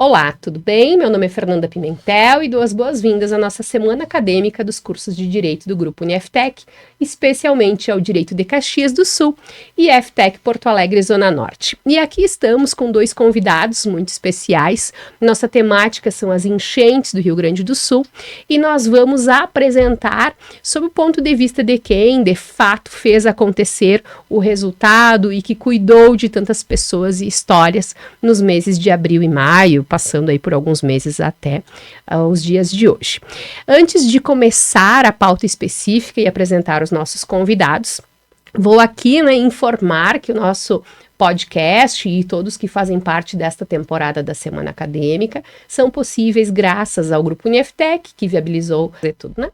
Olá, tudo bem? Meu nome é Fernanda Pimentel e dou as boas-vindas à nossa semana acadêmica dos cursos de Direito do Grupo Uniftec, especialmente ao Direito de Caxias do Sul e FTec Porto Alegre Zona Norte. E aqui estamos com dois convidados muito especiais. Nossa temática são as enchentes do Rio Grande do Sul e nós vamos apresentar sob o ponto de vista de quem, de fato, fez acontecer o resultado e que cuidou de tantas pessoas e histórias nos meses de abril e maio, passando aí por alguns meses até os dias de hoje. Antes de começar a pauta específica e apresentar os nossos convidados, vou aqui informar que o nosso podcast e todos que fazem parte desta temporada da Semana Acadêmica são possíveis graças ao Grupo Uniftec, que viabilizou tudo, né?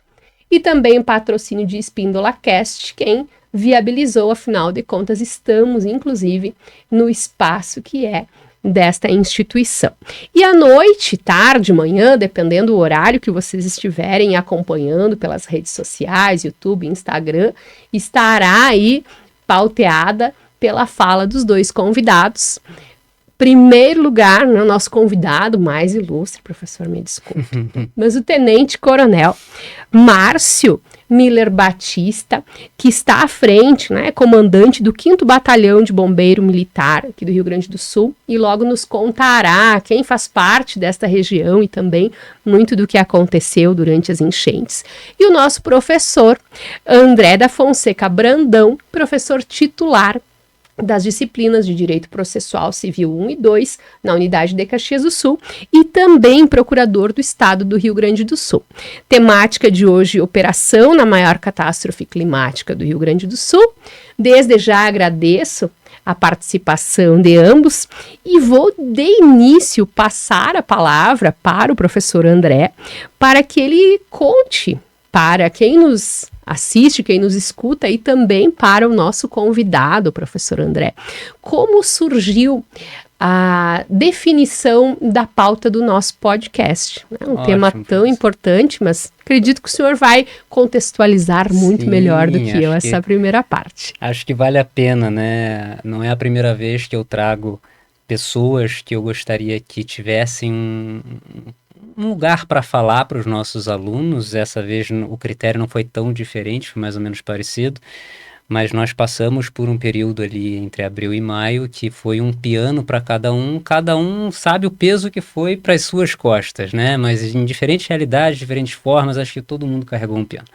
E também o patrocínio de Espíndola Cast, quem viabilizou, afinal de contas, estamos, inclusive, no espaço que é desta instituição. E à noite, tarde, manhã, dependendo do horário que vocês estiverem acompanhando pelas redes sociais, YouTube, Instagram, estará aí pauteada pela fala dos dois convidados. Primeiro lugar, o nosso convidado mais ilustre, professor, me desculpe, mas o tenente-coronel Márcio Miller Batista, que está à frente, comandante do 5º Batalhão de Bombeiro Militar aqui do Rio Grande do Sul, e logo nos contará quem faz parte desta região e também muito do que aconteceu durante as enchentes. E o nosso professor André da Fonseca Brandão, professor titular das disciplinas de Direito Processual Civil 1 e 2, na Unidade de Caxias do Sul, e também procurador do Estado do Rio Grande do Sul. Temática de hoje, operação na maior catástrofe climática do Rio Grande do Sul. Desde já agradeço a participação de ambos e vou, de início, passar a palavra para o professor André, para que ele conte para quem nos assiste, quem nos escuta e também para o nosso convidado, o professor André, como surgiu a definição da pauta do nosso podcast. Um tema tão importante, mas acredito que o senhor vai contextualizar muito melhor do que eu essa primeira parte. Acho que vale a pena, né? Não é a primeira vez que eu trago pessoas que eu gostaria que tivessem um lugar para falar para os nossos alunos. Dessa vez o critério não foi tão diferente, foi mais ou menos parecido, mas nós passamos por um período ali entre abril e maio que foi um piano para cada um sabe o peso que foi para as suas costas, né? Mas em diferentes realidades, diferentes formas, acho que todo mundo carregou um piano.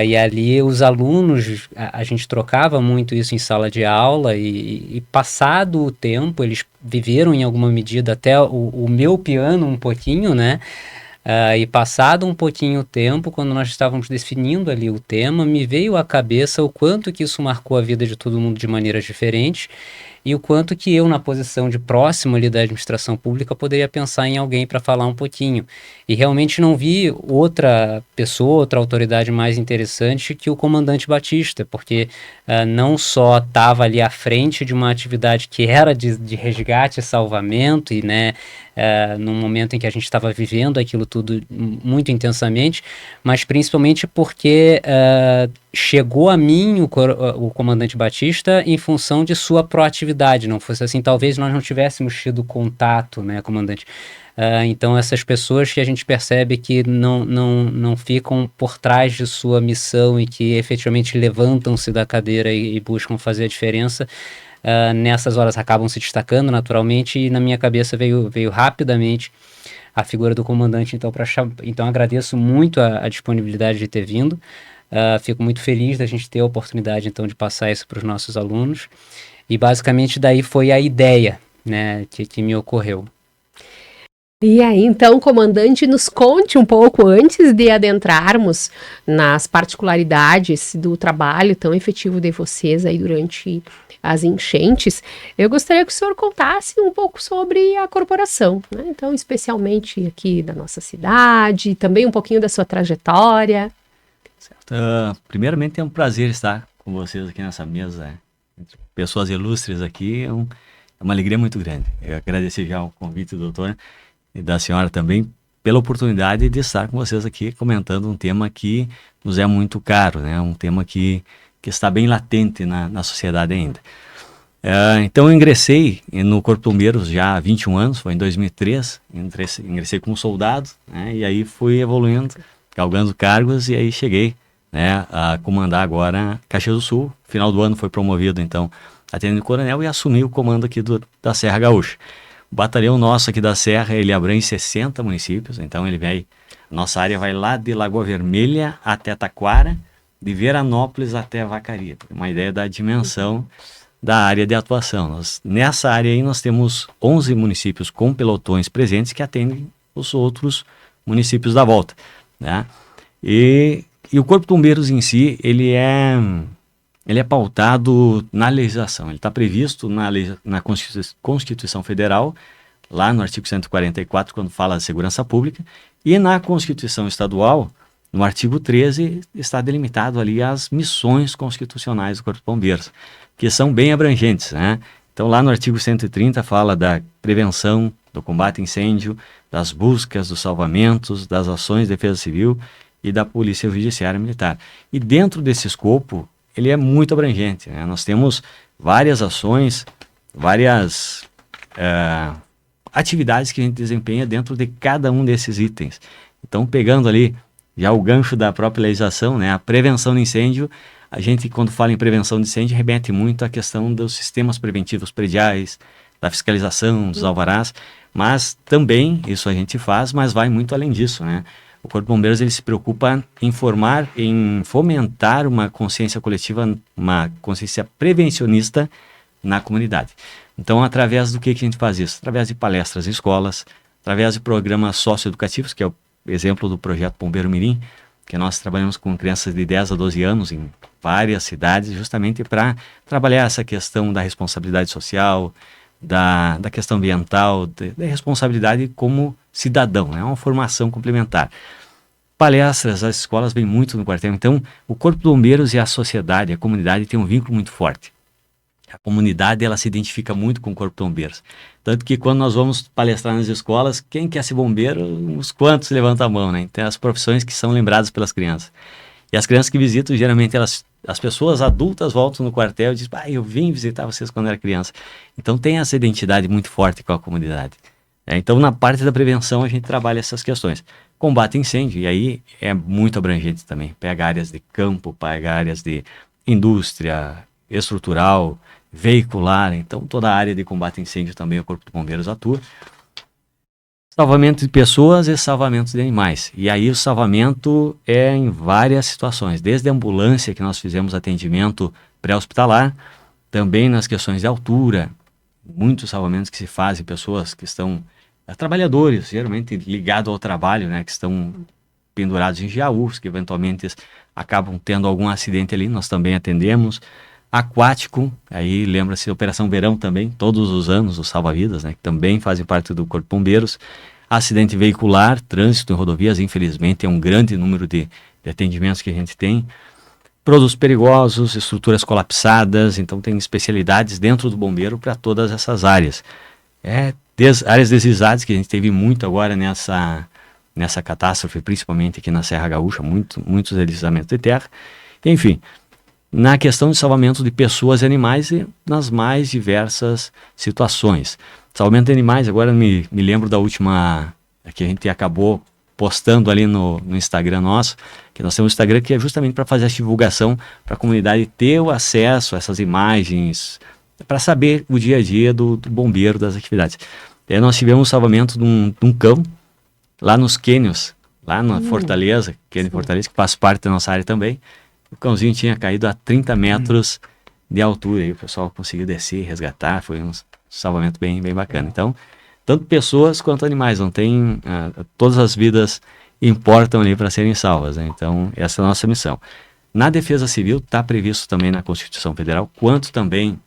E ali os alunos, a gente trocava muito isso em sala de aula e passado o tempo, eles viveram em alguma medida até o meu piano um pouquinho, né? E passado um pouquinho o tempo, quando nós estávamos definindo ali o tema, me veio à cabeça o quanto que isso marcou a vida de todo mundo de maneiras diferentes e o quanto que eu, na posição de próximo ali da administração pública, poderia pensar em alguém para falar um pouquinho. E realmente não vi outra pessoa, outra autoridade mais interessante que o comandante Batista, porque não só estava ali à frente de uma atividade que era de resgate e salvamento, e num momento em que a gente estava vivendo aquilo tudo muito intensamente, mas principalmente porque chegou a mim o comandante Batista em função de sua proatividade. Não fosse assim, talvez nós não tivéssemos tido contato, né, comandante? Então essas pessoas que a gente percebe que não ficam por trás de sua missão e que efetivamente levantam-se da cadeira e buscam fazer a diferença, nessas horas acabam se destacando naturalmente, e na minha cabeça veio rapidamente a figura do comandante. Então agradeço muito a disponibilidade de ter vindo. Fico muito feliz da gente ter a oportunidade então de passar isso para os nossos alunos, e basicamente daí foi a ideia, né, que me ocorreu. E aí, então, comandante, nos conte um pouco, antes de adentrarmos nas particularidades do trabalho tão efetivo de vocês aí durante as enchentes, eu gostaria que o senhor contasse um pouco sobre a corporação, né? Então, especialmente aqui da nossa cidade, também um pouquinho da sua trajetória. Certo. Primeiramente, é um prazer estar com vocês aqui nessa mesa, entre pessoas ilustres aqui, é uma alegria muito grande. Eu agradecer já o convite do doutor e da senhora também pela oportunidade de estar com vocês aqui comentando um tema que nos é muito caro, né? Um tema que está bem latente na sociedade ainda. Então eu ingressei no Corpo de Bombeiros já há 21 anos, foi em 2003, ingressei como soldado, né, e aí fui evoluindo, galgando cargos, e aí cheguei, né, a comandar agora Caxias do Sul. Final do ano foi promovido então a tenente-coronel e assumi o comando aqui da Serra Gaúcha. O batalhão nosso aqui da Serra, ele abrange 60 municípios, então nossa área vai lá de Lagoa Vermelha até Taquara, de Veranópolis até Vacaria. Uma ideia da dimensão da área de atuação. Nessa área aí nós temos 11 municípios com pelotões presentes que atendem os outros municípios da volta, né? E o Corpo de Bombeiros em si, ele é pautado na legislação. Ele está previsto na Constituição Federal, lá no artigo 144, quando fala de segurança pública, e na Constituição Estadual, no artigo 13, está delimitado ali as missões constitucionais do Corpo de Bombeiros, que são bem abrangentes, né? Então, lá no artigo 130 fala da prevenção, do combate a incêndio, das buscas, dos salvamentos, das ações de defesa civil e da polícia judiciária militar. E dentro desse escopo, ele é muito abrangente, né? Nós temos várias ações, várias atividades que a gente desempenha dentro de cada um desses itens. Então, pegando ali já o gancho da própria legislação, né, a prevenção de incêndio, a gente, quando fala em prevenção de incêndio, remete muito à questão dos sistemas preventivos prediais, da fiscalização, dos alvarás, mas também isso a gente faz, mas vai muito além disso, né? O Corpo de Bombeiros, ele se preocupa em formar, em fomentar uma consciência coletiva, uma consciência prevencionista na comunidade. Então, através do que a gente faz isso? Através de palestras em escolas, através de programas socioeducativos, que é o exemplo do projeto Bombeiro Mirim, que nós trabalhamos com crianças de 10 a 12 anos em várias cidades, justamente para trabalhar essa questão da responsabilidade social, da questão ambiental, da responsabilidade como cidadão, né? É uma formação complementar. Palestras, as escolas vêm muito no quartel, então o Corpo de Bombeiros e a sociedade, a comunidade tem um vínculo muito forte. A comunidade, ela se identifica muito com o Corpo de Bombeiros. Tanto que quando nós vamos palestrar nas escolas, quem quer ser bombeiro, uns quantos levantam a mão, né? Então, as profissões que são lembradas pelas crianças. E as crianças que visitam, geralmente, as pessoas adultas voltam no quartel e dizem, eu vim visitar vocês quando era criança. Então, tem essa identidade muito forte com a comunidade. Então, na parte da prevenção, a gente trabalha essas questões. Combate a incêndio, e aí é muito abrangente também. Pega áreas de campo, pega áreas de indústria, estrutural, veicular, então toda a área de combate a incêndio também o Corpo de Bombeiros atua. Salvamento de pessoas e salvamento de animais. E aí o salvamento é em várias situações, desde a ambulância que nós fizemos atendimento pré-hospitalar, também nas questões de altura, muitos salvamentos que se fazem, pessoas que estão, trabalhadores, geralmente ligados ao trabalho, né, que estão pendurados em jaús, que eventualmente acabam tendo algum acidente ali, nós também atendemos. Aquático, aí lembra-se da Operação Verão também, todos os anos, os salva-vidas, né, que também fazem parte do Corpo de Bombeiros. Acidente veicular, trânsito em rodovias, infelizmente, é um grande número de atendimentos que a gente tem. Produtos perigosos, estruturas colapsadas, então tem especialidades dentro do bombeiro para todas essas áreas. Áreas deslizadas, que a gente teve muito agora nessa catástrofe, principalmente aqui na Serra Gaúcha, muitos deslizamentos de terra. Enfim, na questão de salvamento de pessoas e animais e nas mais diversas situações. Salvamento de animais, agora me lembro da última que a gente acabou postando ali no Instagram nosso, que nós temos um Instagram que é justamente para fazer essa divulgação, para a comunidade ter o acesso a essas imagens, para saber o dia a dia do bombeiro, das atividades. E aí nós tivemos o salvamento de um cão lá nos cânions, lá na Fortaleza, Fortaleza, que faz parte da nossa área também. O cãozinho tinha caído a 30 metros de altura, e o pessoal conseguiu descer, resgatar, foi um salvamento bem bacana. Então, tanto pessoas quanto animais, não tem, todas as vidas importam ali para serem salvas, né? Então, essa é a nossa missão. Na Defesa Civil está previsto também na Constituição Federal, quanto também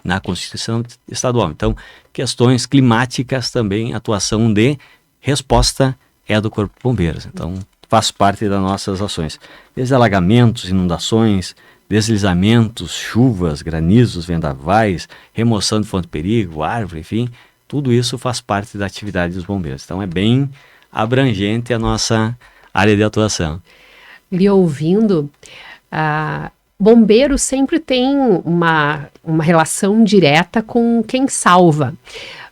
na Constituição Estadual. Então, questões climáticas também, atuação de resposta é do Corpo de Bombeiros. Então, faz parte das nossas ações. Desde alagamentos, inundações, deslizamentos, chuvas, granizos, vendavais, remoção de fonte de perigo, árvore, enfim, tudo isso faz parte da atividade dos bombeiros. Então é bem abrangente a nossa área de atuação. Lhe ouvindo, bombeiro sempre tem uma relação direta com quem salva,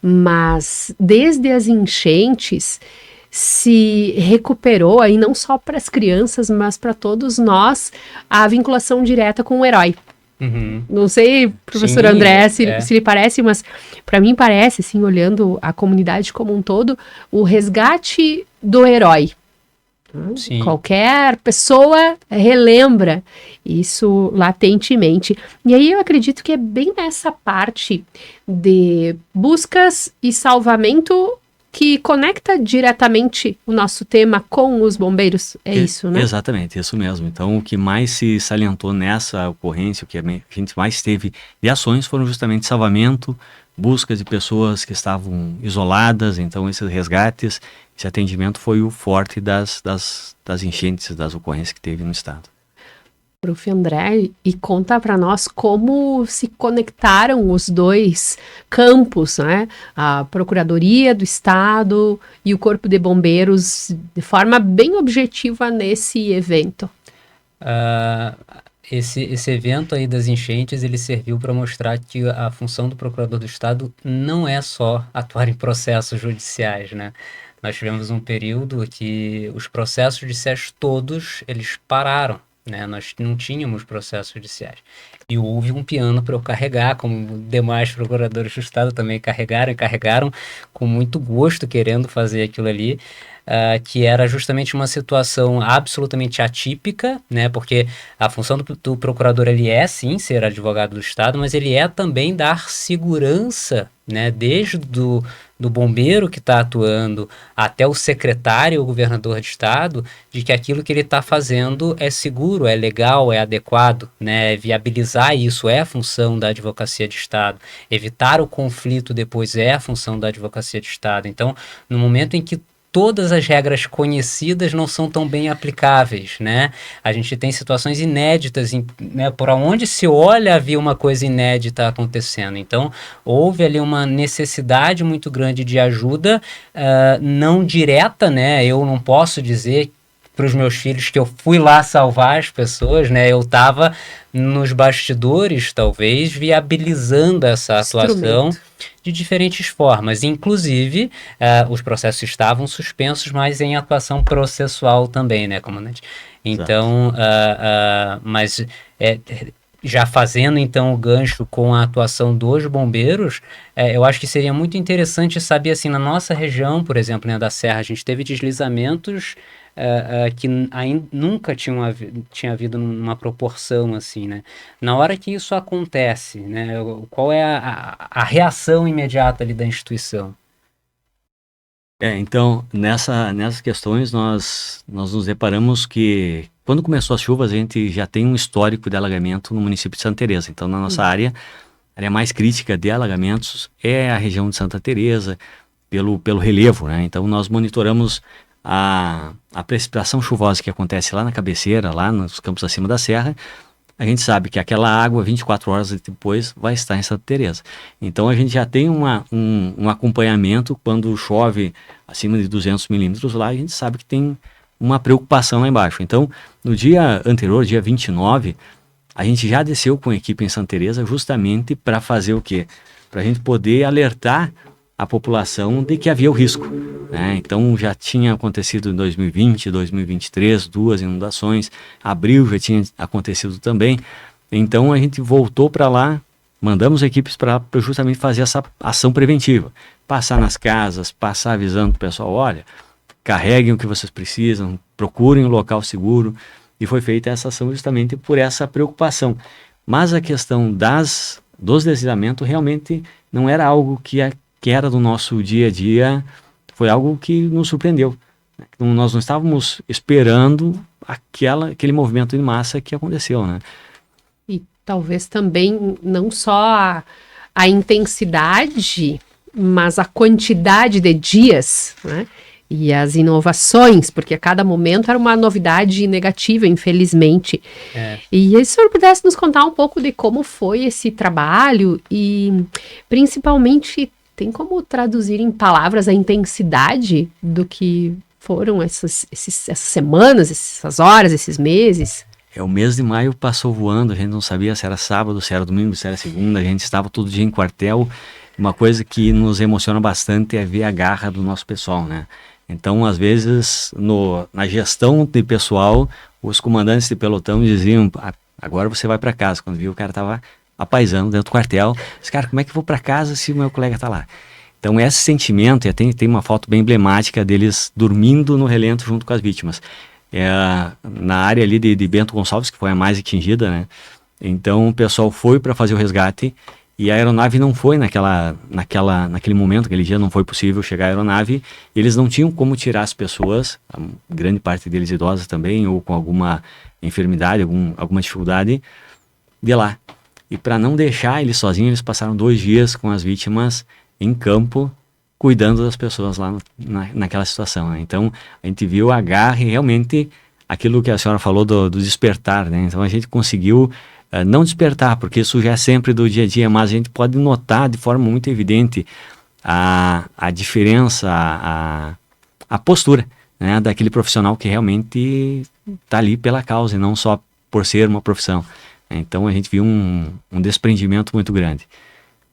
mas desde as enchentes se recuperou, aí não só para as crianças, mas para todos nós, a vinculação direta com o herói. Uhum. Não sei, professor Sim, André, se lhe parece, mas para mim parece, assim, olhando a comunidade como um todo, o resgate do herói. Sim. Qualquer pessoa relembra isso latentemente. E aí eu acredito que é bem nessa parte de buscas e salvamento que conecta diretamente o nosso tema com os bombeiros. É isso, né? Exatamente, isso mesmo. Então, o que mais se salientou nessa ocorrência, o que a gente mais teve de ações foram justamente salvamento, buscas de pessoas que estavam isoladas. Então, esses resgates, esse atendimento foi o forte das enchentes, das ocorrências que teve no estado. Prof. André, e conta para nós como se conectaram os dois campos, né? A Procuradoria do Estado e o Corpo de Bombeiros, de forma bem objetiva nesse evento. Esse evento aí das enchentes, ele serviu para mostrar que a função do Procurador do Estado não é só atuar em processos judiciais, né? Nós tivemos um período que os processos judiciais todos, eles pararam. Né? Nós não tínhamos processos judiciais. E houve um piano para eu carregar, como demais procuradores do Estado também carregaram com muito gosto, querendo fazer aquilo ali, que era justamente uma situação absolutamente atípica, né? Porque a função do procurador, ele é sim ser advogado do Estado, mas ele é também dar segurança, né? Desde do bombeiro que está atuando até o secretário ou governador de estado, de que aquilo que ele está fazendo é seguro, é legal, é adequado, né? Viabilizar isso é a função da advocacia de Estado. Evitar o conflito depois é a função da advocacia de Estado. Então, no momento em que todas as regras conhecidas não são tão bem aplicáveis, né? A gente tem situações inéditas, né? Por onde se olha havia uma coisa inédita acontecendo. Então, houve ali uma necessidade muito grande de ajuda, não direta, né? Eu não posso dizer para os meus filhos que eu fui lá salvar as pessoas, né? Eu estava nos bastidores, talvez, viabilizando essa atuação de diferentes formas. Inclusive, os processos estavam suspensos, mas em atuação processual também, né, comandante? Então, mas já fazendo então o gancho com a atuação dos bombeiros, eu acho que seria muito interessante saber, assim, na nossa região, por exemplo, né, da Serra, a gente teve deslizamentos que ainda nunca tinha havido numa proporção assim, né? Na hora que isso acontece, né, qual é a reação imediata ali da instituição? Então, nessas questões, nós nos deparamos que, quando começou as chuvas, a gente já tem um histórico de alagamento no município de Santa Teresa. Então, na nossa área, a área mais crítica de alagamentos é a região de Santa Teresa, pelo relevo, né? Então, nós monitoramos a precipitação chuvosa que acontece lá na cabeceira, lá nos campos acima da serra. A gente sabe que aquela água, 24 horas depois, vai estar em Santa Teresa. Então, a gente já tem um acompanhamento quando chove acima de 200 milímetros lá, a gente sabe que tem uma preocupação lá embaixo. Então, no dia anterior, dia 29, a gente já desceu com a equipe em Santa Teresa justamente para fazer o quê? Para a gente poder alertar a população de que havia o risco, né? Então já tinha acontecido em 2020, 2023, 2 inundações, abril já tinha acontecido também. Então a gente voltou para lá, mandamos equipes para justamente fazer essa ação preventiva, passar nas casas, passar avisando o pessoal, olha, carreguem o que vocês precisam, procurem um local seguro, e foi feita essa ação justamente por essa preocupação. Mas a questão dos deslizamentos realmente não era algo que era do nosso dia a dia, foi algo que nos surpreendeu. Nós não estávamos esperando aquele movimento de massa que aconteceu, né? E talvez também não só a intensidade, mas a quantidade de dias, né? E as inovações, porque a cada momento era uma novidade negativa, infelizmente. E se o senhor pudesse nos contar um pouco de como foi esse trabalho e, principalmente, tem como traduzir em palavras a intensidade do que foram essas semanas, essas horas, esses meses? O mês de maio passou voando, a gente não sabia se era sábado, se era domingo, se era segunda, a gente estava todo dia em quartel. Uma coisa que nos emociona bastante é ver a garra do nosso pessoal, né? Então, às vezes, na gestão de pessoal, os comandantes de pelotão diziam, agora você vai para casa. Quando viu, o cara estava apaisando dentro do quartel. Disse, cara, como é que eu vou para casa se o meu colega está lá? Então, esse sentimento, e tem uma foto bem emblemática deles dormindo no relento junto com as vítimas. Na área ali de Bento Gonçalves, que foi a mais atingida, né? Então, o pessoal foi para fazer o resgate e a aeronave não foi naquele momento, aquele dia não foi possível chegar a aeronave. Eles não tinham como tirar as pessoas, a grande parte deles idosas também, ou com alguma enfermidade, alguma dificuldade, de lá. E para não deixar eles sozinhos, eles passaram 2 dias com as vítimas em campo, cuidando das pessoas lá naquela situação, né? Então, a gente viu a garra e realmente aquilo que a senhora falou do despertar, né? Então, a gente conseguiu não despertar, porque isso já é sempre do dia a dia, mas a gente pode notar de forma muito evidente a diferença, a postura, né, daquele profissional que realmente está ali pela causa e não só por ser uma profissão. Então, a gente viu um desprendimento muito grande.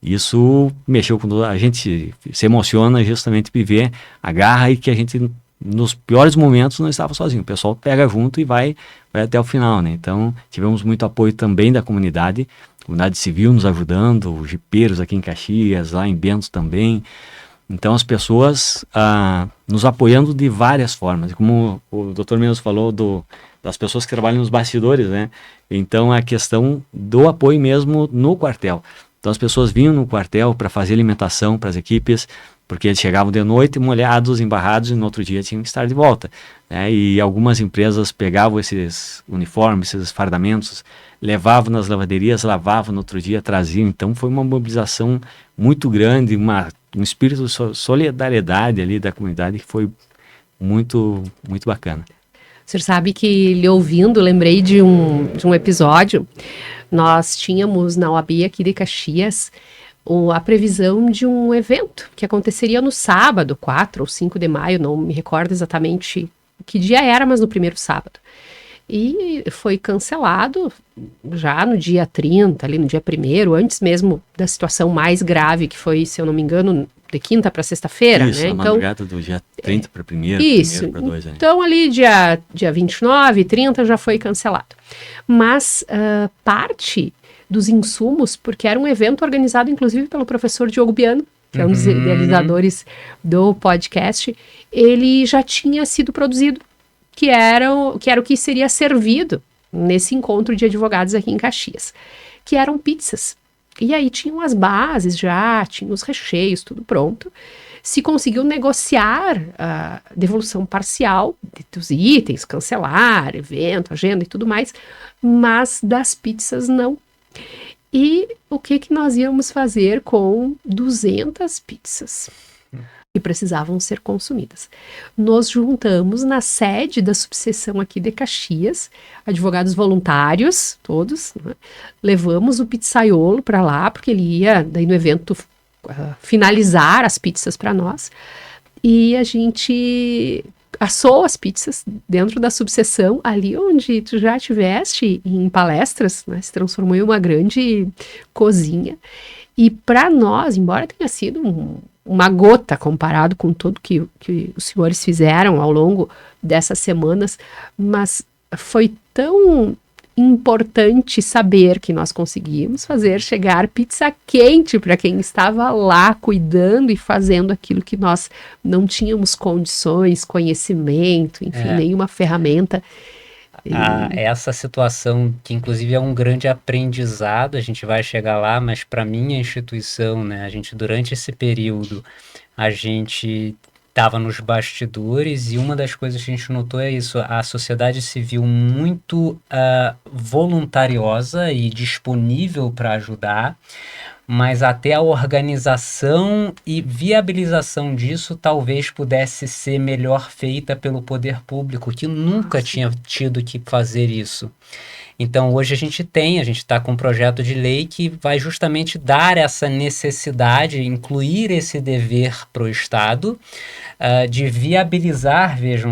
Isso mexeu com a gente, se emociona justamente de ver a garra e que a gente, nos piores momentos, não estava sozinho. O pessoal pega junto e vai até o final, né? Então, tivemos muito apoio também da comunidade civil nos ajudando, os jipeiros aqui em Caxias, lá em Bento também. Então, as pessoas nos apoiando de várias formas. Como o doutor mesmo falou das pessoas que trabalham nos bastidores, né? Então, a questão do apoio mesmo no quartel. Então, as pessoas vinham no quartel para fazer alimentação para as equipes, porque eles chegavam de noite molhados, embarrados, e no outro dia tinham que estar de volta, né? E algumas empresas pegavam esses uniformes, esses fardamentos, levavam nas lavanderias, lavavam no outro dia, traziam. Então, foi uma mobilização muito grande, um espírito de solidariedade ali da comunidade que foi muito, muito bacana. O senhor sabe que, lhe ouvindo, lembrei de um episódio. Nós tínhamos na OAB aqui de Caxias a previsão de um evento que aconteceria no sábado, 4 ou 5 de maio, não me recordo exatamente que dia era, mas no primeiro sábado. E foi cancelado já no dia 30, ali no dia 1º, antes mesmo da situação mais grave, que foi, se eu não me engano, de quinta para sexta-feira, isso, né? a madrugada do dia 30 para 1º, isso. 1º para 2. Né? Então, ali dia 29, 30 já foi cancelado. Mas parte dos insumos, porque era um evento organizado, inclusive, pelo professor Diogo Biano, que é um dos idealizadores do podcast, ele já tinha sido produzido, que era o que seria servido nesse encontro de advogados aqui em Caxias, que eram pizzas. E aí tinham as bases já, tinham os recheios, tudo pronto. Se conseguiu negociar a devolução parcial dos itens, cancelar, evento, agenda e tudo mais, mas das pizzas não. E o que nós íamos fazer com 200 pizzas que precisavam ser consumidas? Nos juntamos na sede da subseção aqui de Caxias, advogados voluntários, todos, né? Levamos o pizzaiolo para lá, porque ele ia, daí no evento, finalizar as pizzas para nós, e a gente assou as pizzas dentro da subseção, ali onde tu já estiveste em palestras, né? Se transformou em uma grande cozinha, e para nós, embora tenha sido uma gota comparado com tudo que os senhores fizeram ao longo dessas semanas, mas foi tão importante saber que nós conseguimos fazer chegar pizza quente para quem estava lá cuidando e fazendo aquilo que nós não tínhamos condições, conhecimento, enfim, nenhuma ferramenta. Essa situação, que inclusive é um grande aprendizado, a gente vai chegar lá, mas para minha instituição, né, a gente, durante esse período, a gente estava nos bastidores, e uma das coisas que a gente notou é isso: a sociedade civil muito voluntariosa e disponível para ajudar, mas até a organização e viabilização disso talvez pudesse ser melhor feita pelo poder público, que nunca tinha tido que fazer isso. Então, hoje a gente está com um projeto de lei que vai justamente dar essa necessidade, incluir esse dever para o Estado, de viabilizar, vejam,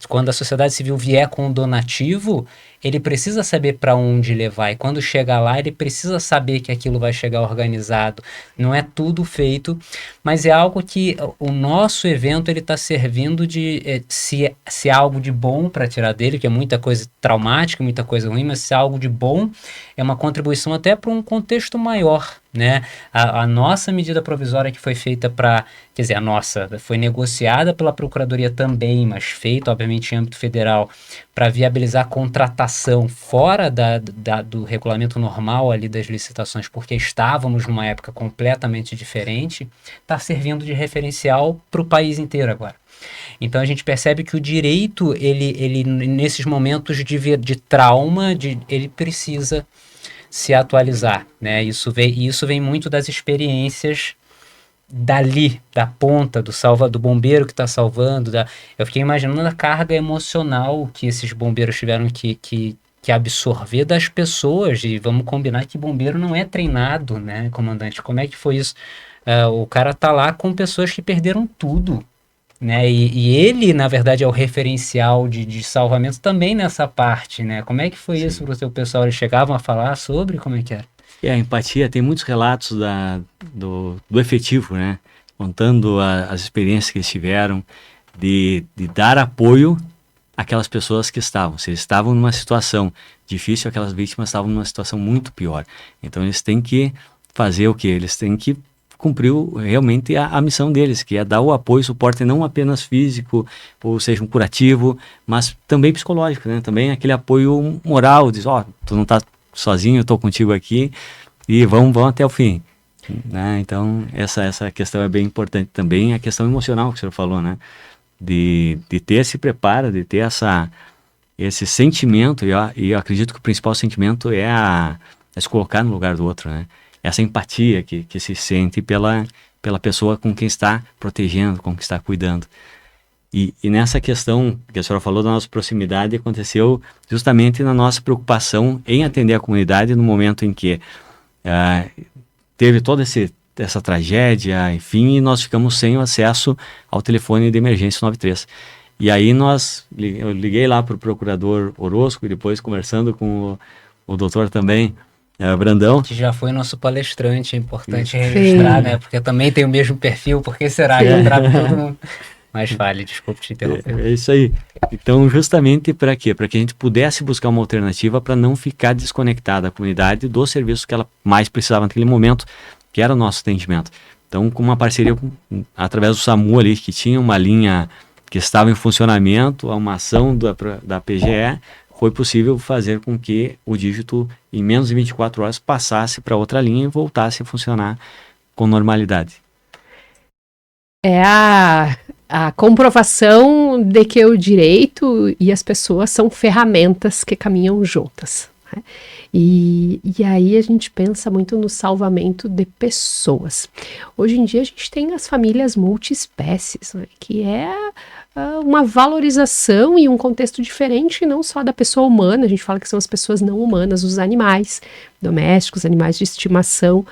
quando a sociedade civil vier com um donativo, ele precisa saber para onde levar, e quando chegar lá, ele precisa saber que aquilo vai chegar organizado. Não é tudo feito, mas é algo que o nosso evento ele está servindo de, se é algo de bom para tirar dele, que é muita coisa traumática, muita coisa ruim, mas se é algo de bom, é uma contribuição até para um contexto maior, né? A nossa medida provisória que foi feita quer dizer, a nossa, foi negociada pela Procuradoria também, mas feita, obviamente, em âmbito federal, para viabilizar a contratação fora do regulamento normal ali das licitações, porque estávamos numa época completamente diferente, está servindo de referencial para o país inteiro agora. Então a gente percebe que o direito, ele nesses momentos de trauma, ele precisa se atualizar, né? Isso vem muito das experiências dali, da ponta, do bombeiro que está salvando. Eu fiquei imaginando a carga emocional que esses bombeiros tiveram que absorver das pessoas, e vamos combinar que bombeiro não é treinado, né, comandante? Como é que foi isso? O cara tá lá com pessoas que perderam tudo, né? E ele, na verdade, é o referencial de salvamento também nessa parte, né? Como é que foi isso para o seu pessoal? Eles chegavam a falar sobre? Como é que era? A empatia, tem muitos relatos do efetivo, né? Contando as experiências que eles tiveram, de dar apoio àquelas pessoas que estavam. Se eles estavam numa situação difícil, aquelas vítimas estavam numa situação muito pior. Então eles têm que fazer o quê? Eles têm que cumprir realmente a missão deles, que é dar o apoio, suporte não apenas físico, ou seja, um curativo, mas também psicológico, né? Também aquele apoio moral, diz, tu não tá sozinho, eu tô contigo aqui, e vamos até o fim, né? Então, essa questão é bem importante também, a questão emocional que o senhor falou, né? De ter esse preparo, de ter esse sentimento, e eu acredito que o principal sentimento é se colocar no lugar do outro, né? Essa empatia que se sente pela pessoa com quem está protegendo, com quem está cuidando. E nessa questão que a senhora falou da nossa proximidade, aconteceu justamente na nossa preocupação em atender a comunidade no momento em que teve toda essa tragédia, enfim, e nós ficamos sem o acesso ao telefone de emergência 93. E aí eu liguei lá para o procurador Orozco, e depois conversando com o doutor também, Brandão. Que já foi nosso palestrante, é importante registrar, né? Porque eu também tenho o mesmo perfil, por que será que eu trago todo mundo? Mas fale, desculpe te interromper. É isso aí. Então, justamente para quê? Para que a gente pudesse buscar uma alternativa para não ficar desconectada a comunidade do serviço que ela mais precisava naquele momento, que era o nosso atendimento. Então, com uma parceria através do SAMU ali, que tinha uma linha que estava em funcionamento, uma ação da PGE, foi possível fazer com que o dígito, em menos de 24 horas, passasse para outra linha e voltasse a funcionar com normalidade. É a comprovação de que o direito e as pessoas são ferramentas que caminham juntas, né? E aí a gente pensa muito no salvamento de pessoas. Hoje em dia a gente tem as famílias multiespécies, né, que é uma valorização e um contexto diferente, não só da pessoa humana, a gente fala que são as pessoas não humanas, os animais domésticos, animais de estimação.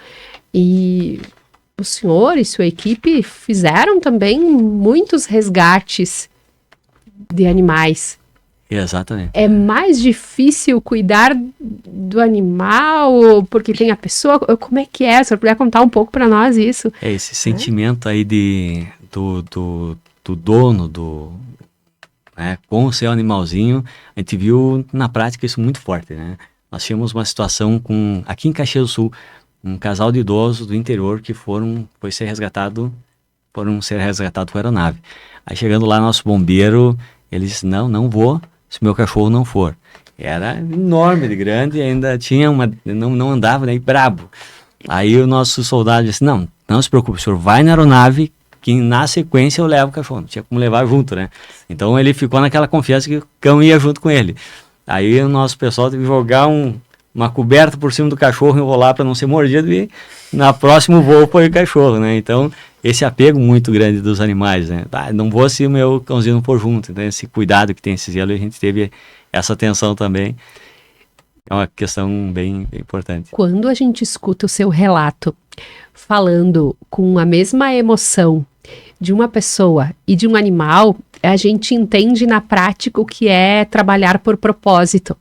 E o senhor e sua equipe fizeram também muitos resgates de animais. Exatamente. É mais difícil cuidar do animal porque tem a pessoa? Como é que é? Se você puder contar um pouco para nós isso. Esse sentimento aí do dono, né, com o seu animalzinho, a gente viu na prática isso muito forte, né? Nós tínhamos uma situação aqui em Caxias do Sul, um casal de idosos do interior que foram ser resgatados por aeronave. Aí chegando lá, nosso bombeiro, ele disse, não vou se meu cachorro não for. Era enorme de grande, ainda tinha não andava, né, brabo. Aí o nosso soldado disse, não se preocupe, o senhor vai na aeronave, que na sequência eu levo o cachorro. Não tinha como levar junto, né? Então ele ficou naquela confiança que o cão ia junto com ele. Aí o nosso pessoal teve que jogar uma coberta por cima do cachorro, enrolar para não ser mordido, e na próximo voo foi o cachorro, né? Então, esse apego muito grande dos animais, né? Não vou se o meu cãozinho não for junto. Então, esse cuidado que tem esse zelo, a gente teve essa atenção também. É uma questão bem importante. Quando a gente escuta o seu relato falando com a mesma emoção de uma pessoa e de um animal, a gente entende na prática o que é trabalhar por propósito.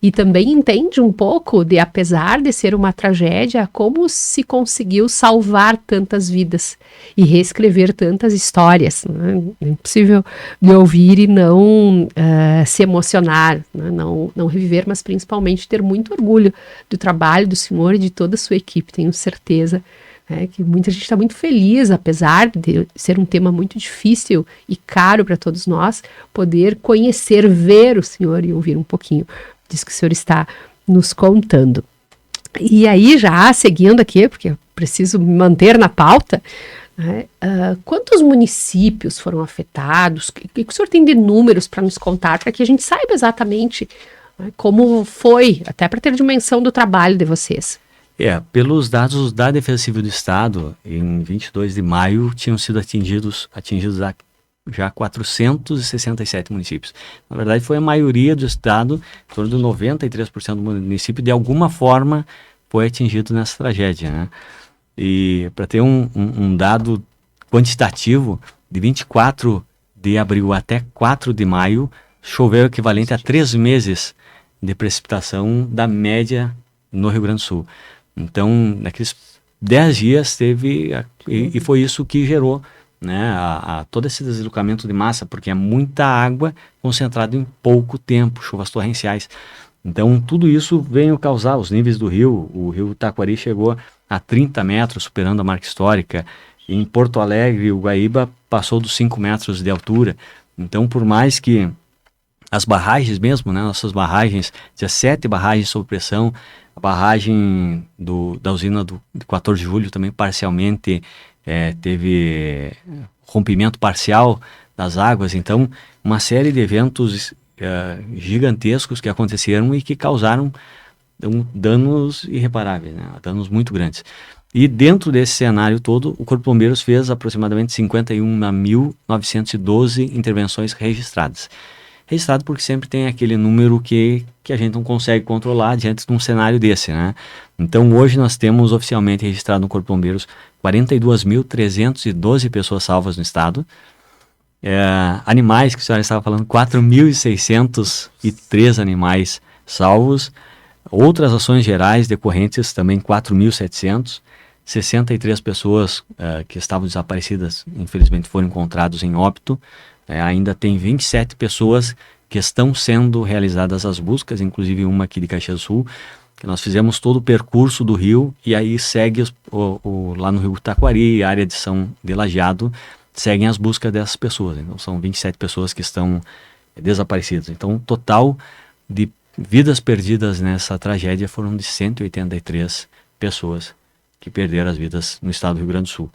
E também entende um pouco de, apesar de ser uma tragédia, como se conseguiu salvar tantas vidas e reescrever tantas histórias. Né? É impossível de ouvir e não se emocionar, né? não reviver, mas principalmente ter muito orgulho do trabalho do senhor e de toda a sua equipe, tenho certeza. Que muita gente está muito feliz, apesar de ser um tema muito difícil e caro para todos nós, poder conhecer, ver o senhor e ouvir um pouquinho disso que o senhor está nos contando. E aí, já seguindo aqui, porque eu preciso me manter na pauta, quantos municípios foram afetados? O que o senhor tem de números para nos contar, para que a gente saiba exatamente como foi, até para ter dimensão do trabalho de vocês? Pelos dados da Defesa Civil do Estado, em 22 de maio, tinham sido atingidos já 467 municípios. Na verdade, foi a maioria do Estado, em torno de 93% do município, de alguma forma, foi atingido nessa tragédia, né? E para ter um dado quantitativo, de 24 de abril até 4 de maio, choveu o equivalente a 3 meses de precipitação da média no Rio Grande do Sul. Então, naqueles 10 dias teve, e foi isso que gerou, né, todo esse deslocamento de massa, porque é muita água concentrada em pouco tempo, chuvas torrenciais. Então, tudo isso veio causar os níveis do rio. O rio Taquari chegou a 30 metros, superando a marca histórica. Em Porto Alegre, o Guaíba passou dos 5 metros de altura. Então, por mais que as barragens mesmo, né, nossas barragens, 17 barragens sob pressão, a barragem da usina de 14 de julho também parcialmente teve rompimento parcial das águas. Então, uma série de eventos gigantescos que aconteceram e que causaram danos irreparáveis, né? Danos muito grandes. E dentro desse cenário todo, o Corpo de Bombeiros fez aproximadamente 51.912 intervenções registradas. Registrado porque sempre tem aquele número que a gente não consegue controlar diante de um cenário desse, né? Então, hoje nós temos oficialmente registrado no Corpo de Bombeiros 42.312 pessoas salvas no estado. Animais, que a senhora estava falando, 4.603 animais salvos. Outras ações gerais decorrentes, também 4.700. 63 pessoas que estavam desaparecidas, infelizmente, foram encontrados em óbito. Ainda tem 27 pessoas que estão sendo realizadas as buscas, inclusive uma aqui de Caxias do Sul, que nós fizemos todo o percurso do rio, e aí segue lá no rio Taquari, área de São de Lajeado, seguem as buscas dessas pessoas. Então são 27 pessoas que estão desaparecidas. Então o total de vidas perdidas nessa tragédia foram de 183 pessoas que perderam as vidas no estado do Rio Grande do Sul.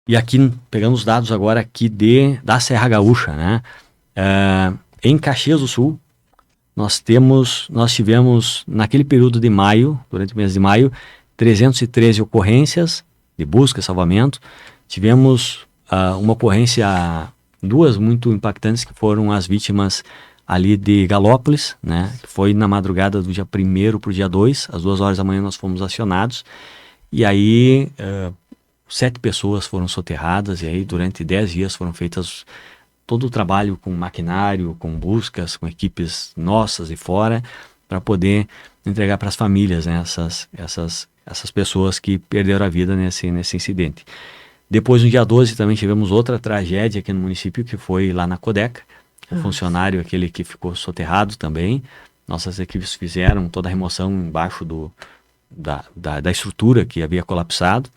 E aqui, pegando os dados agora aqui da Serra Gaúcha, né? Em Caxias do Sul, nós tivemos, naquele período de maio, durante o mês de maio, 313 ocorrências de busca e salvamento. Tivemos uma ocorrência, duas muito impactantes, que foram as vítimas ali de Galópolis, né? Que foi na madrugada do dia 1º para o dia 2, às 2 horas da manhã nós fomos acionados. E aí 7 pessoas foram soterradas, e aí durante 10 dias foram feitas todo o trabalho com maquinário, com buscas, com equipes nossas e fora, para poder entregar para as famílias, né, essas pessoas que perderam a vida nesse incidente. Depois, no dia 12, também tivemos outra tragédia aqui no município, que foi lá na Codeca, o funcionário, aquele que ficou soterrado também. Nossas equipes fizeram toda a remoção embaixo da estrutura que havia colapsado.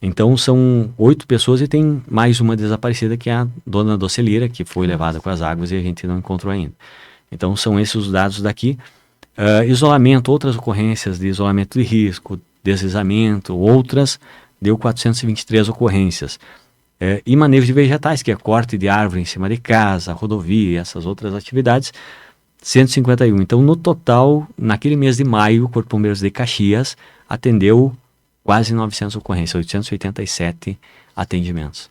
Então são 8 pessoas e tem mais uma desaparecida, que é a dona Doceleira, que foi levada com as águas e a gente não encontrou ainda. Então são esses os dados daqui. Isolamento, outras ocorrências de isolamento de risco, deslizamento, outras, deu 423 ocorrências. E manejo de vegetais, que é corte de árvore em cima de casa, rodovia, essas outras atividades, 151. Então, no total, naquele mês de maio, o Corpo de Bombeiros de Caxias atendeu quase 900 ocorrências, 887 atendimentos.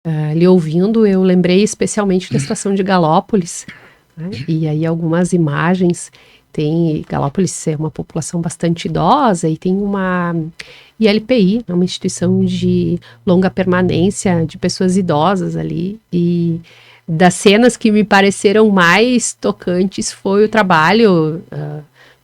Ali ouvindo, eu lembrei especialmente da situação de Galópolis, né? E aí algumas imagens. Galópolis é uma população bastante idosa e tem uma ILPI, uma instituição de longa permanência de pessoas idosas ali, e das cenas que me pareceram mais tocantes foi o trabalho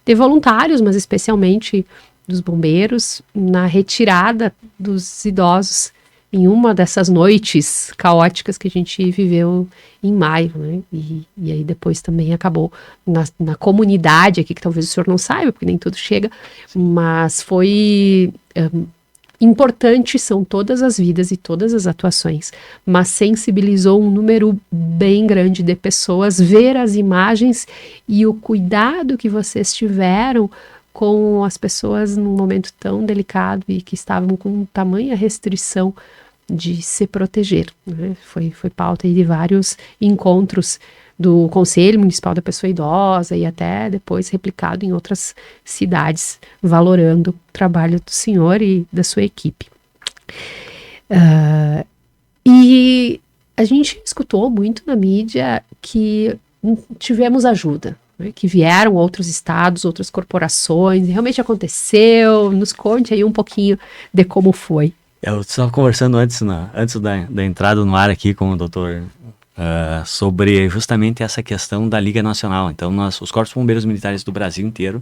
de voluntários, mas especialmente dos bombeiros, na retirada dos idosos em uma dessas noites caóticas que a gente viveu em maio, né? E aí depois também acabou na comunidade aqui, que talvez o senhor não saiba, porque nem tudo chega, mas foi importante, são todas as vidas e todas as atuações, mas sensibilizou um número bem grande de pessoas, ver as imagens e o cuidado que vocês tiveram com as pessoas num momento tão delicado e que estavam com tamanha restrição de se proteger, né? Foi pauta aí de vários encontros do Conselho Municipal da Pessoa Idosa e até depois replicado em outras cidades, valorando o trabalho do senhor e da sua equipe. E a gente escutou muito na mídia que tivemos ajuda, né, que vieram outros estados, outras corporações, realmente aconteceu. Nos conte aí um pouquinho de como foi. Eu estava conversando antes da entrada no ar aqui com o doutor sobre justamente essa questão da Liga Nacional. Então, os Corpos Bombeiros Militares do Brasil inteiro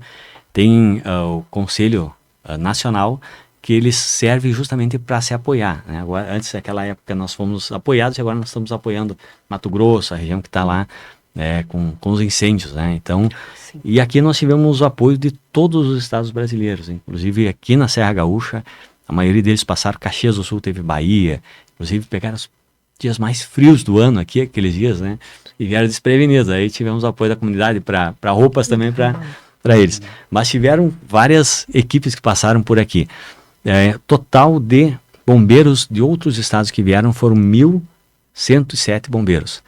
têm o Conselho Nacional, que eles servem justamente para se apoiar, né? Agora, antes daquela época nós fomos apoiados e agora nós estamos apoiando Mato Grosso, a região que está lá com os incêndios, né? Então, Sim. E aqui nós tivemos o apoio de todos os estados brasileiros, inclusive aqui na Serra Gaúcha, a maioria deles passaram. Caxias do Sul teve Bahia, inclusive pegaram os dias mais frios do ano aqui, aqueles dias, né? E vieram desprevenidos. Aí tivemos o apoio da comunidade para roupas também para eles. Mas tiveram várias equipes que passaram por aqui. Total de bombeiros de outros estados que vieram foram 1.107 bombeiros.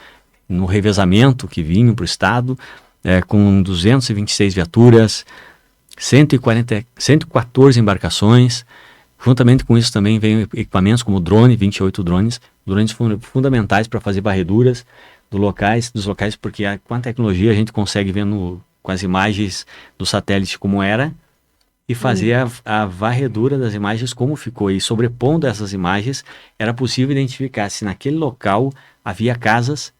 No revezamento que vinham para o estado, com 226 viaturas, 114 embarcações. Juntamente com isso também veio equipamentos como drone, 28 drones. Drones fundamentais para fazer varreduras dos locais, porque com a tecnologia a gente consegue ver com as imagens do satélite como era e fazer a varredura das imagens como ficou. E sobrepondo essas imagens, era possível identificar se naquele local havia casas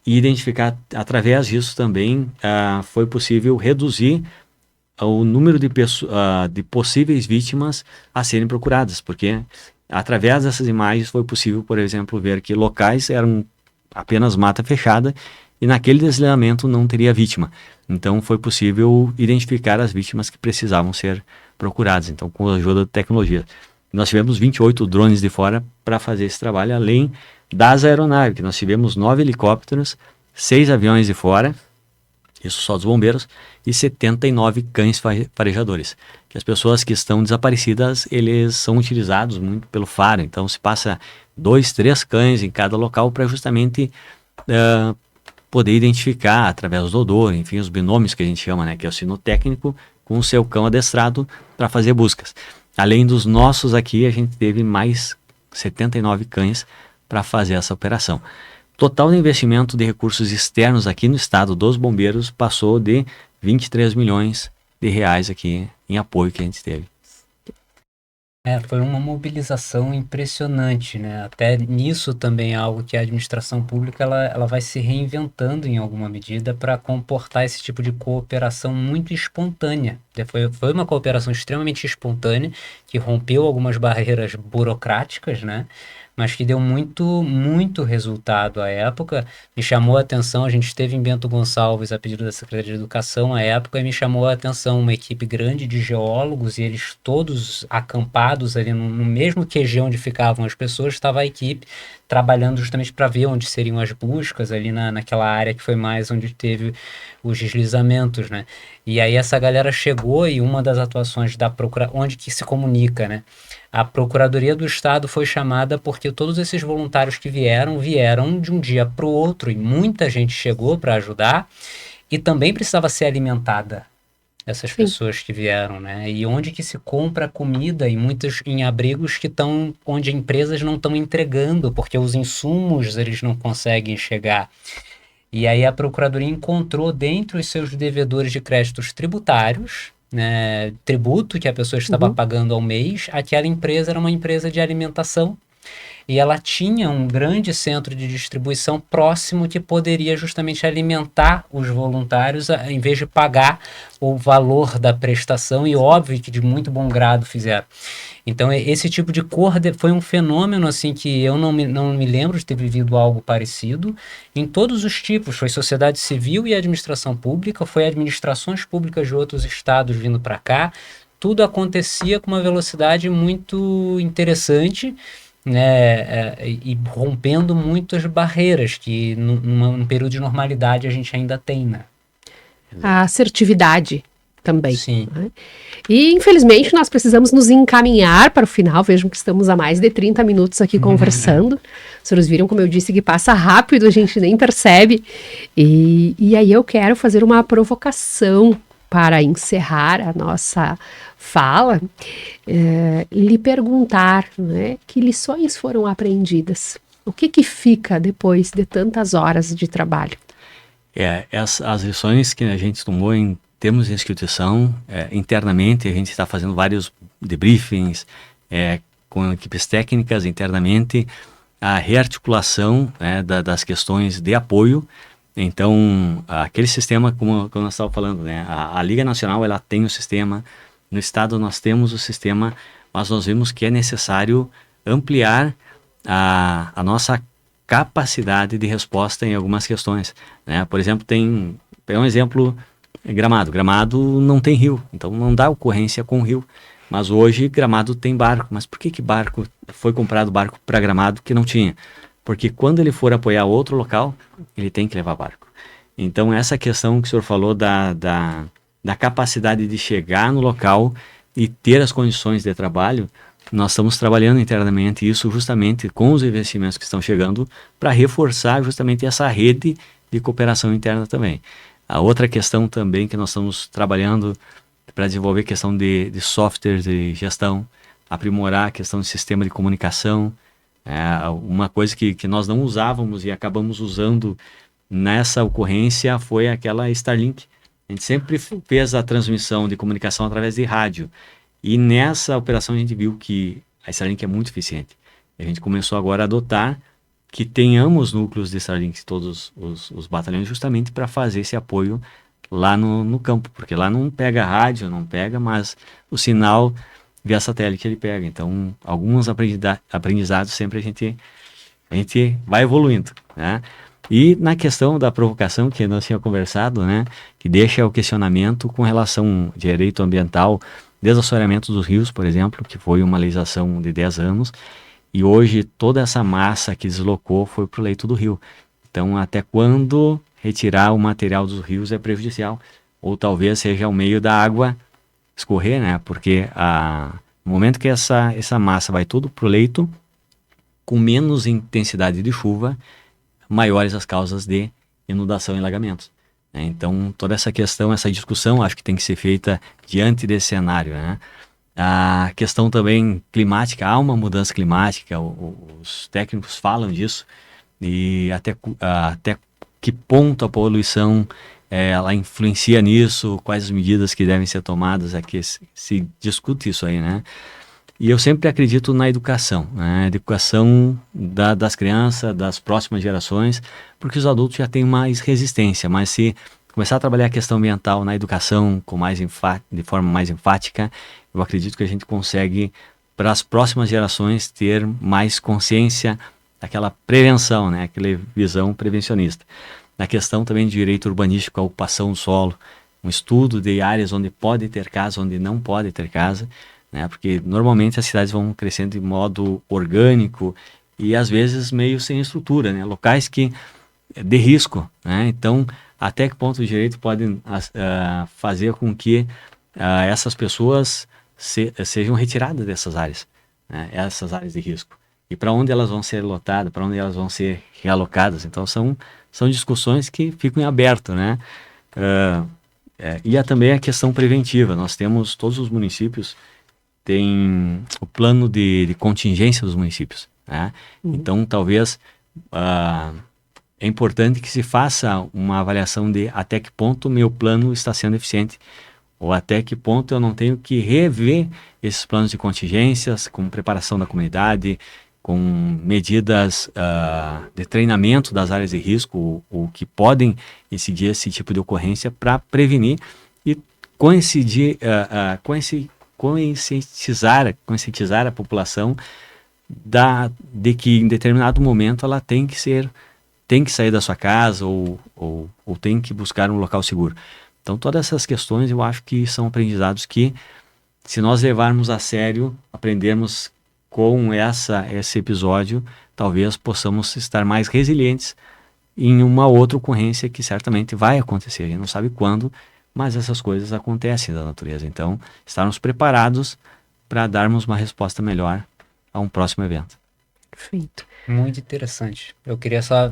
e identificar, através disso também, foi possível reduzir o número de possíveis vítimas a serem procuradas, porque através dessas imagens foi possível, por exemplo, ver que locais eram apenas mata fechada e naquele deslizamento não teria vítima. Então foi possível identificar as vítimas que precisavam ser procuradas, então com a ajuda da tecnologia. Nós tivemos 28 drones de fora para fazer esse trabalho, além das aeronaves, que nós tivemos 9 helicópteros, 6 aviões de fora, isso só dos bombeiros, e 79 cães farejadores. Que as pessoas que estão desaparecidas, eles são utilizados muito pelo faro, então se passa 2, 3 cães em cada local para justamente poder identificar através do odor, enfim, os binômios que a gente chama, né, que é o sinotécnico com o seu cão adestrado para fazer buscas. Além dos nossos aqui, a gente teve mais 79 cães para fazer essa operação. Total de investimento de recursos externos aqui no estado dos bombeiros passou de 23 milhões de reais aqui em apoio que a gente teve. Foi uma mobilização impressionante, né? Até nisso também é algo que a administração pública ela vai se reinventando em alguma medida para comportar esse tipo de cooperação muito espontânea. Foi uma cooperação extremamente espontânea que rompeu algumas barreiras burocráticas, né? Mas que deu muito, muito resultado à época. Me chamou a atenção, a gente esteve em Bento Gonçalves a pedido da Secretaria de Educação à época, e me chamou a atenção uma equipe grande de geólogos, e eles todos acampados ali no mesmo QG onde ficavam as pessoas, estava a equipe trabalhando justamente para ver onde seriam as buscas, ali naquela área que foi mais onde teve os deslizamentos, né? E aí essa galera chegou, e uma das atuações da procura, onde que se comunica, né? A Procuradoria do Estado foi chamada porque todos esses voluntários que vieram de um dia para o outro, e muita gente chegou para ajudar, e também precisava ser alimentada, essas Sim. pessoas que vieram, né? E onde que se compra comida, e muitos em abrigos que estão, onde empresas não estão entregando, porque os insumos eles não conseguem chegar. E aí a Procuradoria encontrou dentro os seus devedores de créditos tributários, né, tributo que a pessoa estava pagando ao mês, aquela empresa era uma empresa de alimentação, e ela tinha um grande centro de distribuição próximo que poderia justamente alimentar os voluntários em vez de pagar o valor da prestação, e óbvio que de muito bom grado fizeram. Então, esse tipo de foi um fenômeno assim que eu não me lembro de ter vivido algo parecido em todos os tipos. Foi sociedade civil e administração pública, foi administrações públicas de outros estados vindo para cá. Tudo acontecia com uma velocidade muito interessante, né, e rompendo muitas barreiras que num período de normalidade a gente ainda tem, né? A assertividade também. Sim. Né? E, infelizmente, nós precisamos nos encaminhar para o final. Vejam que estamos há mais de 30 minutos aqui conversando. Os senhores viram, como eu disse, que passa rápido, a gente nem percebe. E aí eu quero fazer uma provocação para encerrar a nossa fala, lhe perguntar, né, que lições foram aprendidas? O que fica depois de tantas horas de trabalho? As lições que a gente tomou em termos de instituição, internamente a gente está fazendo vários debriefings com equipes técnicas internamente, a rearticulação das questões de apoio. Então, aquele sistema, como nós estávamos falando, né, a Liga Nacional ela tem o sistema, no Estado nós temos o sistema, mas nós vimos que é necessário ampliar a nossa capacidade de resposta em algumas questões, né? Por exemplo, pegar um exemplo, Gramado. Gramado não tem rio, então não dá ocorrência com o rio. Mas hoje Gramado tem barco. Mas por que barco? Foi comprado barco para Gramado que não tinha? Porque quando ele for apoiar outro local, ele tem que levar barco. Então essa questão que o senhor falou da capacidade de chegar no local e ter as condições de trabalho, nós estamos trabalhando internamente isso justamente com os investimentos que estão chegando para reforçar justamente essa rede de cooperação interna também. A outra questão também que nós estamos trabalhando para desenvolver a questão de software de gestão, aprimorar a questão de sistema de comunicação, uma coisa que nós não usávamos e acabamos usando nessa ocorrência foi aquela Starlink. A gente sempre fez a transmissão de comunicação através de rádio. E nessa operação a gente viu que a Starlink é muito eficiente. A gente começou agora a adotar que tenhamos núcleos de Starlink em todos os batalhões justamente para fazer esse apoio lá no campo. Porque lá não pega rádio, não pega, mas o sinal via satélite ele pega. Então, alguns aprendizados sempre a gente vai evoluindo, né? E na questão da provocação que nós tínhamos conversado, né, que deixa o questionamento com relação ao direito ambiental, desassoreamento dos rios, por exemplo, que foi uma legislação de 10 anos, e hoje toda essa massa que deslocou foi para o leito do rio. Então, até quando retirar o material dos rios é prejudicial? Ou talvez seja o meio da água escorrer, né? Porque no momento que essa massa vai tudo para o leito, com menos intensidade de chuva, maiores as causas de inundação e alagamentos. Então, toda essa questão, essa discussão, acho que tem que ser feita diante desse cenário, né? A questão também climática, há uma mudança climática, os técnicos falam disso, e até que ponto a poluição ela influencia nisso, quais as medidas que devem ser tomadas, que se discute isso aí, né? E eu sempre acredito na educação, né? Educação das crianças, das próximas gerações, porque os adultos já têm mais resistência, mas se começar a trabalhar a questão ambiental na educação de forma mais enfática, eu acredito que a gente consegue, para as próximas gerações, ter mais consciência daquela prevenção, né? Aquela visão prevencionista. Na questão também de direito urbanístico, a ocupação do solo, um estudo de áreas onde pode ter casa, onde não pode ter casa, né? Porque normalmente as cidades vão crescendo de modo orgânico e às vezes meio sem estrutura, né? Locais que de risco, né? Então, até que ponto o direito pode fazer com que essas pessoas sejam retiradas dessas áreas, né? Essas áreas de risco. E para onde elas vão ser lotadas, para onde elas vão ser realocadas. Então, são discussões que ficam em aberto, né? E há também a questão preventiva. Nós temos, todos os municípios têm o plano de contingência dos municípios, né? Então, talvez é importante que se faça uma avaliação de até que ponto o meu plano está sendo eficiente, ou até que ponto eu não tenho que rever esses planos de contingências, como preparação da comunidade, com medidas de treinamento das áreas de risco, o que podem incidir esse tipo de ocorrência para prevenir e conscientizar a população de que em determinado momento ela tem que sair da sua casa ou tem que buscar um local seguro. Então todas essas questões eu acho que são aprendizados que, se nós levarmos a sério, aprendermos com esse episódio, talvez possamos estar mais resilientes em uma outra ocorrência que certamente vai acontecer. A gente não sabe quando, mas essas coisas acontecem da natureza. Então, estarmos preparados para darmos uma resposta melhor a um próximo evento. Perfeito. Muito interessante. Eu queria só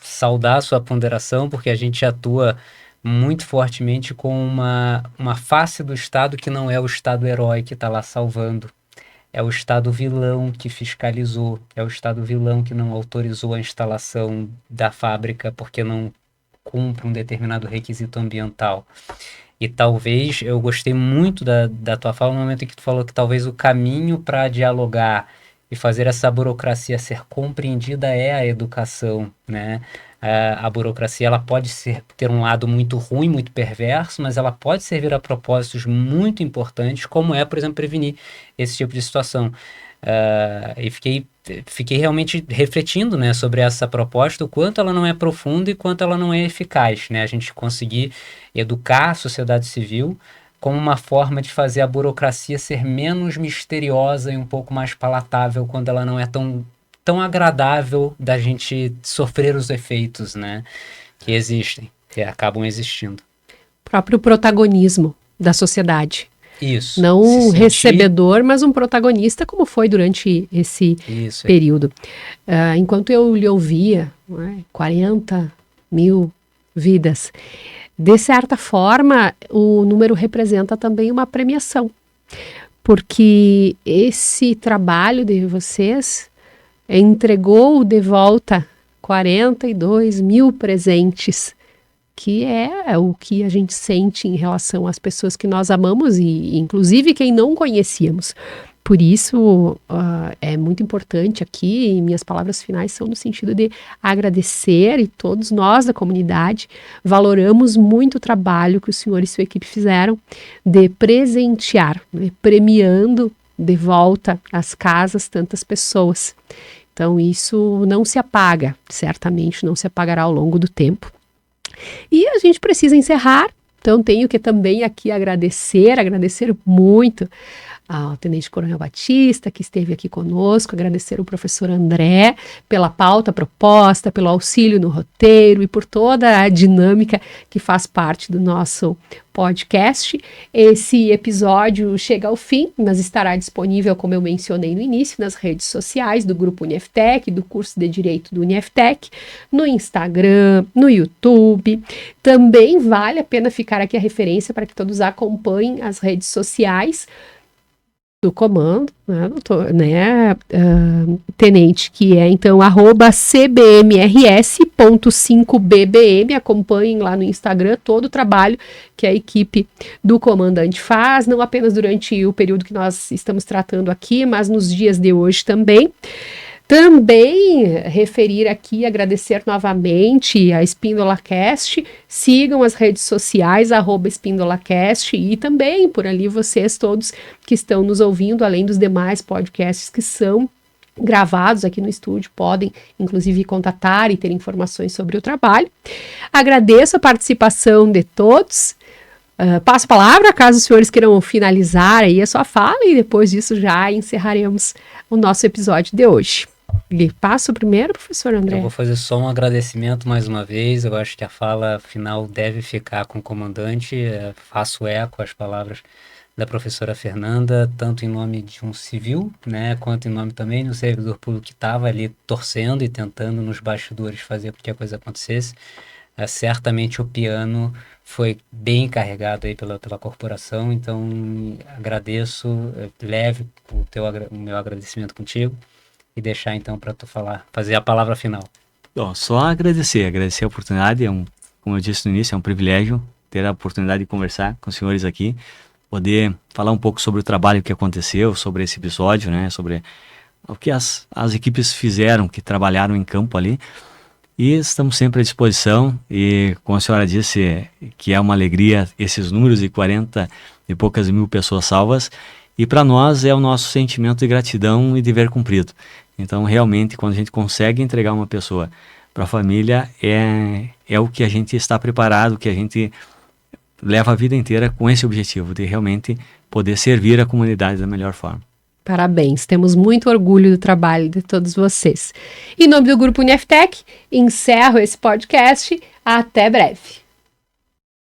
saudar a sua ponderação, porque a gente atua muito fortemente com uma face do Estado que não é o Estado herói que está lá salvando. É o Estado vilão que fiscalizou, é o Estado vilão que não autorizou a instalação da fábrica porque não cumpre um determinado requisito ambiental. E talvez, eu gostei muito da tua fala no momento em que tu falou que talvez o caminho para dialogar e fazer essa burocracia ser compreendida é a educação, né? A burocracia ela pode ter um lado muito ruim, muito perverso, mas ela pode servir a propósitos muito importantes, como é, por exemplo, prevenir esse tipo de situação. E fiquei realmente refletindo, né, sobre essa proposta, o quanto ela não é profunda e quanto ela não é eficaz, né? A gente conseguir educar a sociedade civil como uma forma de fazer a burocracia ser menos misteriosa e um pouco mais palatável quando ela não é tão agradável da gente sofrer os efeitos, né, que existem, que acabam existindo. O próprio protagonismo da sociedade. Isso. Não um recebedor, mas um protagonista, como foi durante esse período. Enquanto eu lhe ouvia, 40 mil vidas, de certa forma, o número representa também uma premiação, porque esse trabalho de vocês entregou de volta 42 mil presentes, que é o que a gente sente em relação às pessoas que nós amamos e inclusive quem não conhecíamos. Por isso, é muito importante aqui, e minhas palavras finais são no sentido de agradecer, e todos nós da comunidade valoramos muito o trabalho que o senhor e sua equipe fizeram de presentear, premiando de volta às casas tantas pessoas. Então isso não se apaga, certamente não se apagará ao longo do tempo. E a gente precisa encerrar, então tenho que também aqui agradecer muito ao Tenente Coronel Batista, que esteve aqui conosco, agradecer ao professor André pela pauta proposta, pelo auxílio no roteiro e por toda a dinâmica que faz parte do nosso podcast. Esse episódio chega ao fim, mas estará disponível, como eu mencionei no início, nas redes sociais do Grupo UniFTech, do curso de Direito do UniFTech, no Instagram, no YouTube. Também vale a pena ficar aqui a referência para que todos acompanhem as redes sociais do comando, né, doutor, né, tenente, que é então @cbmrs.5bbm, acompanhem lá no Instagram todo o trabalho que a equipe do comandante faz, não apenas durante o período que nós estamos tratando aqui, mas nos dias de hoje também. Também referir aqui, agradecer novamente a EspíndolaCast, sigam as redes sociais, @EspíndolaCast, e também por ali vocês todos que estão nos ouvindo, além dos demais podcasts que são gravados aqui no estúdio, podem inclusive contatar e ter informações sobre o trabalho. Agradeço a participação de todos. Passo a palavra, caso os senhores queiram finalizar aí a sua fala, e depois disso já encerraremos o nosso episódio de hoje. Lhe passo primeiro, professor André. Eu vou fazer só um agradecimento mais uma vez. Eu acho que a fala final deve ficar com o comandante. Faço eco às palavras da professora Fernanda, tanto em nome de um civil, né, quanto em nome também do servidor público que estava ali torcendo e tentando nos bastidores fazer com que a coisa acontecesse. Certamente o piano foi bem carregado aí pela corporação, então agradeço, leve o meu agradecimento contigo e deixar então para tu fazer a palavra final. Só agradecer a oportunidade, como eu disse no início, é um privilégio ter a oportunidade de conversar com os senhores aqui, poder falar um pouco sobre o trabalho que aconteceu, sobre esse episódio, né, sobre o que as equipes fizeram, que trabalharam em campo ali. E estamos sempre à disposição, e como a senhora disse, que é uma alegria esses números de 40 e poucas mil pessoas salvas, e para nós é o nosso sentimento de gratidão e dever cumprido. Então, realmente, quando a gente consegue entregar uma pessoa para a família, é o que a gente está preparado, que a gente leva a vida inteira com esse objetivo, de realmente poder servir a comunidade da melhor forma. Parabéns, temos muito orgulho do trabalho de todos vocês. Em nome do Grupo Unieftec, encerro esse podcast. Até breve.